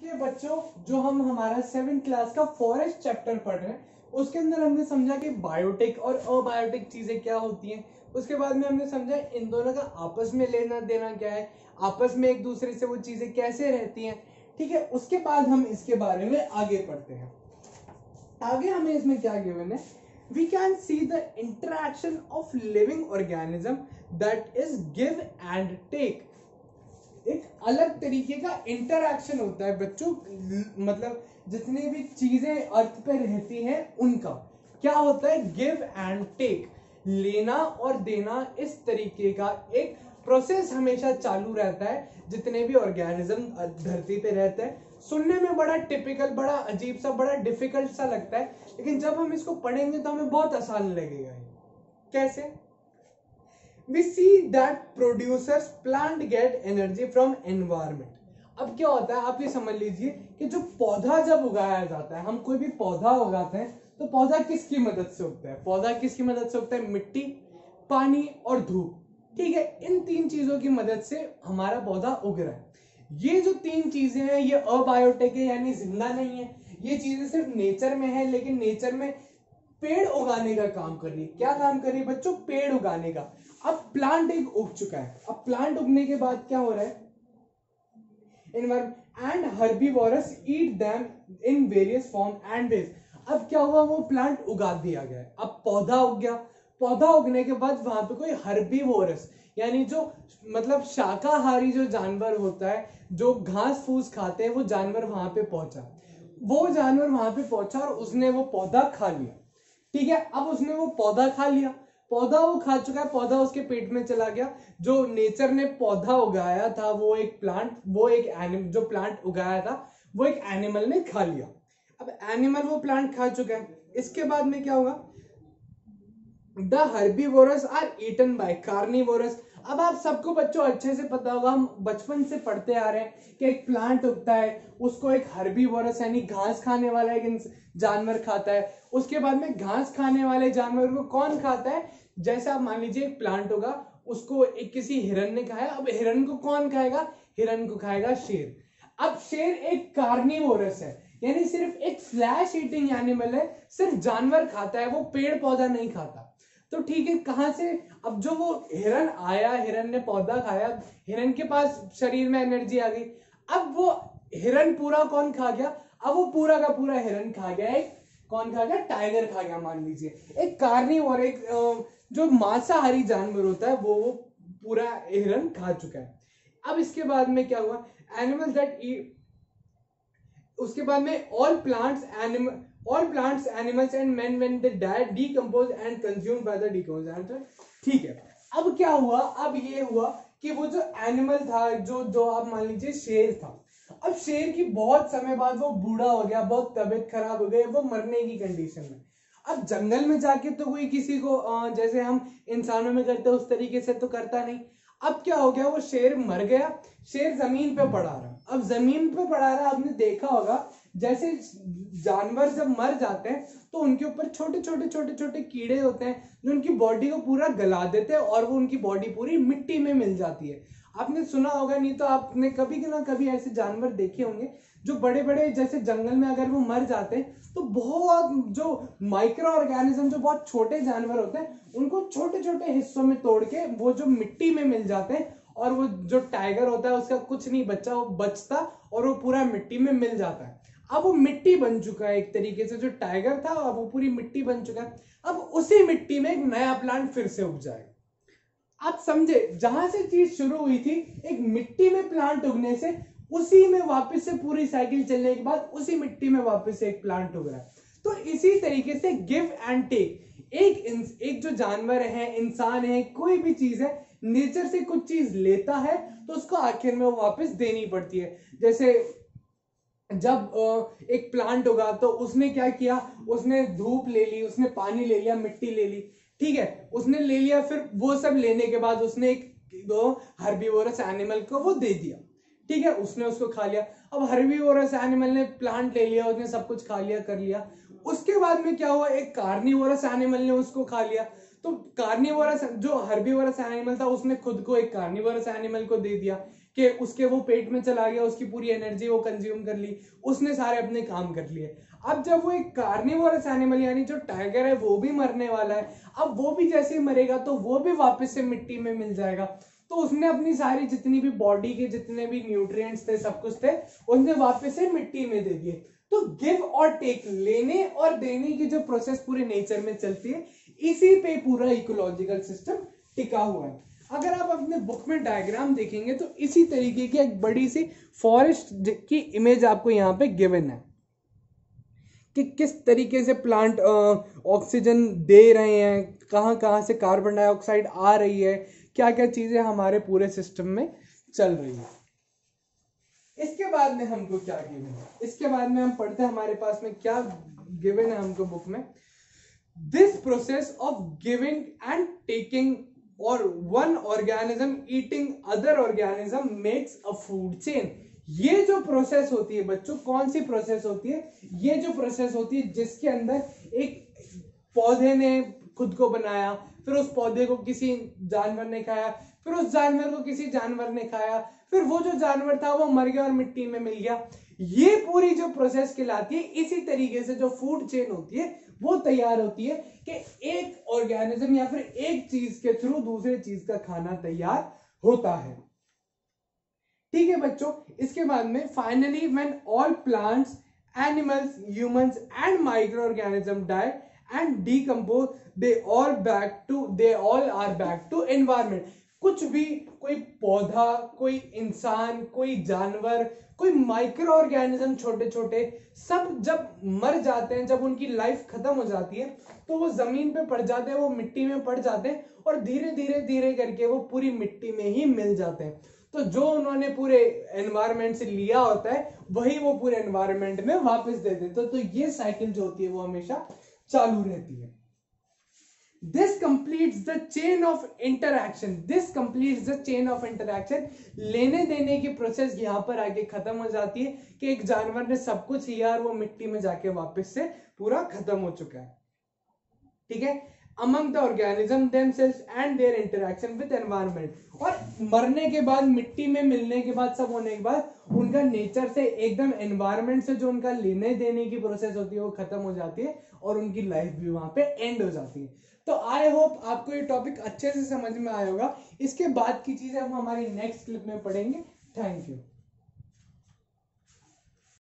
कि बच्चों जो हम हमारा 7th क्लास का फॉरेस्ट चैप्टर पढ़ रहे हैं उसके अंदर हमने समझा कि बायोटिक और अबायोटिक चीजें क्या होती हैं। उसके बाद में हमने समझा इन दोनों का आपस में लेना देना क्या है, आपस में एक दूसरे से वो चीजें कैसे रहती हैं। ठीक है, उसके बाद हम इसके बारे में आगे पढ़ते हैं। आगे हमें इसमें क्या गिवन है, we can see the interaction of living organism that is give and take। एक अलग तरीके का इंटरैक्शन होता है बच्चों, मतलब जितनी भी चीजें अर्थ पे रहती हैं उनका क्या होता है, गिव एंड टेक, लेना और देना। इस तरीके का एक प्रोसेस हमेशा चालू रहता है जितने भी ऑर्गेनिज्म धरती पे रहते हैं। सुनने में बड़ा टिपिकल, बड़ा अजीब सा, बड़ा डिफिकल्ट सा लगता है, लेकिन जब हम इसको पढ़ेंगे तो हमें बहुत आसान लगेगा। कैसे? We see that producers plant get energy from environment। अब क्या होता है आप ये समझ लीजिए कि जो पौधा जब उगाया जाता है, हम कोई भी पौधा उगाते हैं तो पौधा किसकी मदद से उगता है? पौधा किसकी मदद से उगता है? मिट्टी, पानी और धूप। ठीक है, इन तीन चीजों की मदद से हमारा पौधा उग रहा है। ये जो तीन चीजें हैं ये अबायोटिक है, यानी जिंदा नहीं है। ये चीजें सिर्फ नेचर में है, लेकिन नेचर में पेड़ उगाने का काम कर रही है। क्या काम कर रही है बच्चों? पेड़ उगाने का। अब प्लांट एक उग चुका है, अब प्लांट उगने के बाद क्या हो रहा है, and herbivorous eat them in various form and ways. अब क्या हुआ, वो प्लांट उगा दिया गया है, अब पौधा उग गया। पौधा उगने के बाद वहां पे कोई हर्बीवोरस यानी जो मतलब शाकाहारी जो जानवर होता है, जो घास फूस खाते हैं, वो जानवर वहां पे पहुंचा। वो जानवर वहां पे पहुंचा और उसने वो पौधा खा लिया। ठीक है, अब उसने वो पौधा खा लिया, पौधा वो खा चुका है, पौधा उसके पेट में चला गया। जो नेचर ने पौधा उगाया था, वो एक प्लांट, वो एक एनिमल, जो प्लांट उगाया था वो एक एनिमल ने खा लिया। अब एनिमल वो प्लांट खा चुका है, इसके बाद में क्या होगा, the herbivorous are eaten by carnivorous. अब आप सबको बच्चों अच्छे से पता होगा, हम बचपन से पढ़ते आ रहे हैं कि एक प्लांट उगता है, उसको एक हर्बीवोरस यानी घास खाने वाला एक जानवर खाता है। उसके बाद में घास खाने वाले जानवर को कौन खाता है? जैसे आप मान लीजिए एक प्लांट होगा, उसको एक किसी हिरन ने खाया, अब हिरन को कौन खाएगा? हिरन को खाएगा शेर। अब शेर एक कार्निवोरस है, यानी सिर्फ एक फ्लैश ईटिंग एनिमल है, सिर्फ जानवर खाता है, वो पेड़ पौधा नहीं खाता। तो ठीक है, कहां से, अब जो वो हिरन आया, हिरन ने पौधा खाया, हिरन के पास शरीर में एनर्जी आ गई। अब वो हिरन पूरा कौन खा गया? अब वो पूरा का पूरा हिरन खा गया, एक कौन खा गया? टाइगर खा गया। मान लीजिए एक कार्निवोर, एक जो मांसाहारी जानवर होता है, वो पूरा हिरन खा चुका है। अब इसके बाद में क्या हुआ, एनिमल दैट ईट, उसके बाद में all plants animals and man when they die decompose and consumed by the decomposer. ठीक है, अब क्या हुआ, अब ये हुआ कि वो जो एनिमल था, जो आप मान लीजिए शेर था, अब शेर की बहुत समय बाद वो बूढ़ा हो गया, बहुत तबीयत खराब हो गई, वो मरने की कंडीशन में। अब जंगल में जाके तो कोई किसी को जैसे हम इंसानों में करते उस तरीके से तो करता नहीं। अब क्या हो गया, वो शेर मर गया, शेर जमीन पे पड़ा रहा। अब जमीन पे पड़ा रहा, आपने देखा होगा जैसे जानवर जब मर जाते हैं तो उनके ऊपर छोटे छोटे कीड़े होते हैं जो उनकी बॉडी को पूरा गला देते हैं और वो उनकी बॉडी पूरी मिट्टी में मिल जाती है। आपने सुना होगा, नहीं तो आपने कभी ना कभी ऐसे जानवर देखे होंगे जो बड़े बड़े जैसे जंगल में अगर वो मर जाते हैं तो बहुत जो माइक्रो ऑर्गेनिज्म, जो बहुत छोटे जानवर होते हैं, उनको छोटे छोटे हिस्सों में तोड़ के वो जो मिट्टी में मिल जाते हैं, और वो जो टाइगर होता है उसका कुछ नहीं बचा, वो बचता और वो पूरा मिट्टी में मिल जाता है। अब वो मिट्टी बन चुका है एक तरीके से, जो टाइगर था अब वो पूरी मिट्टी बन चुका है। अब उसी मिट्टी में एक नया प्लांट फिर से उग जाएगा। आप समझे, जहां से चीज शुरू हुई थी एक मिट्टी में प्लांट उगने से, उसी में वापस से पूरी साइकिल चलने के बाद उसी मिट्टी में वापस से एक प्लांट उग रहा है। तो इसी तरीके से गिव एंड टेक, एक जो जानवर है, इंसान है, कोई भी चीज है, नेचर से कुछ चीज लेता है तो उसको आखिर में वो वापस देनी पड़ती है। जैसे जब एक प्लांट होगा तो उसने क्या किया, उसने धूप ले ली, उसने पानी ले लिया, मिट्टी ले ली, ठीक है, उसने ले लिया, फिर वो सब लेने के बाद उसने एक दो हर्बीवोरस एनिमल को वो दे दिया। ठीक है, उसने उसको खा लिया। अब हर्बीवोरस एनिमल ने प्लांट ले लिया, उसने सब कुछ खा लिया, कर लिया। उसके बाद में क्या हुआ, एक कार्निवोरस एनिमल ने उसको खा लिया। तो कार्निवोरस, जो हर्बीवोरस एनिमल था, उसने खुद को एक कार्निवोरस एनिमल को दे दिया। कि उसके वो पेट में चला गया, उसकी पूरी एनर्जी वो कंज्यूम कर ली, उसने सारे अपने काम कर लिए। अब जब वो एक कार्निवोरस एनिमल यानी जो टाइगर है वो भी मरने वाला है, अब वो भी जैसे ही मरेगा तो वो भी वापस से मिट्टी में मिल जाएगा। तो उसने अपनी सारी जितनी भी बॉडी के जितने भी न्यूट्रिएंट्स थे, सब कुछ थे, उसने वापस से मिट्टी में दे दिए। तो गिव और टेक, लेने और देने की जो प्रोसेस पूरे नेचर में चलती है, इसी पे पूरा इकोलॉजिकल सिस्टम टिका हुआ है। अगर आप अपने बुक में डायग्राम देखेंगे तो इसी तरीके की एक बड़ी सी फॉरेस्ट की इमेज आपको यहाँ पे गिवन है कि किस तरीके से प्लांट ऑक्सीजन दे रहे हैं, कहाँ कहाँ से कार्बन डाइऑक्साइड आ रही है, क्या क्या चीजें हमारे पूरे सिस्टम में चल रही है। इसके बाद में हमको क्या गिवन है, इसके बाद में हम पढ़ते हैं हमारे पास में क्या गिवन है हमको बुक में। This process of giving and taking और one organism eating other organism makes a food chain. ये जो प्रोसेस होती है बच्चों, कौन सी प्रोसेस होती है, ये जो प्रोसेस होती है जिसके अंदर एक पौधे ने खुद को बनाया, फिर उस पौधे को किसी जानवर ने खाया, फिर उस जानवर को किसी जानवर ने खाया, फिर वो जो जानवर था वो मर गया और मिट्टी में मिल गया। ये पूरी जो प्रोसेस कहलाती है। इसी तरीके से जो फूड चेन होती है वो तैयार होती है कि एक ऑर्गेनिज्म या फिर एक चीज के थ्रू दूसरे चीज का खाना तैयार होता है। ठीक है बच्चों, इसके बाद में finally when all plants, animals, humans and micro organism die and decompose, they all are back to environment. कुछ भी, कोई पौधा, कोई इंसान, कोई जानवर, कोई माइक्रो ऑर्गेनिज्म, छोटे छोटे, सब जब मर जाते हैं, जब उनकी लाइफ खत्म हो जाती है तो वो जमीन पे पड़ जाते हैं, वो मिट्टी में पड़ जाते हैं और धीरे धीरे धीरे करके वो पूरी मिट्टी में ही मिल जाते हैं। तो जो उन्होंने पूरे एनवायरनमेंट से लिया होता है वही वो पूरे एनवायरनमेंट में वापस दे देते। तो ये साइकिल जो होती है वो हमेशा चालू रहती है। This completes the chain of interaction. This completes the chain of interaction. लेने देने की प्रोसेस यहाँ पर आके खत्म हो जाती है कि एक जानवर ने सब कुछ लिया और वो मिट्टी में जाके वापस से पूरा खत्म हो चुका है। ठीक है, among the organism themselves and their interaction with environment. और मरने के बाद, मिट्टी में मिलने के बाद, सब होने के बाद उनका नेचर से एकदम एनवायरनमेंट से जो उनका लेने देने की प्रोसेस होती है वो खत्म हो जाती है और उनकी लाइफ भी वहां पे एंड हो जाती है। तो आई होप आपको ये टॉपिक अच्छे से समझ में आया होगा। इसके बाद की चीजें हम हमारी नेक्स्ट क्लिप में पढ़ेंगे। Thank you.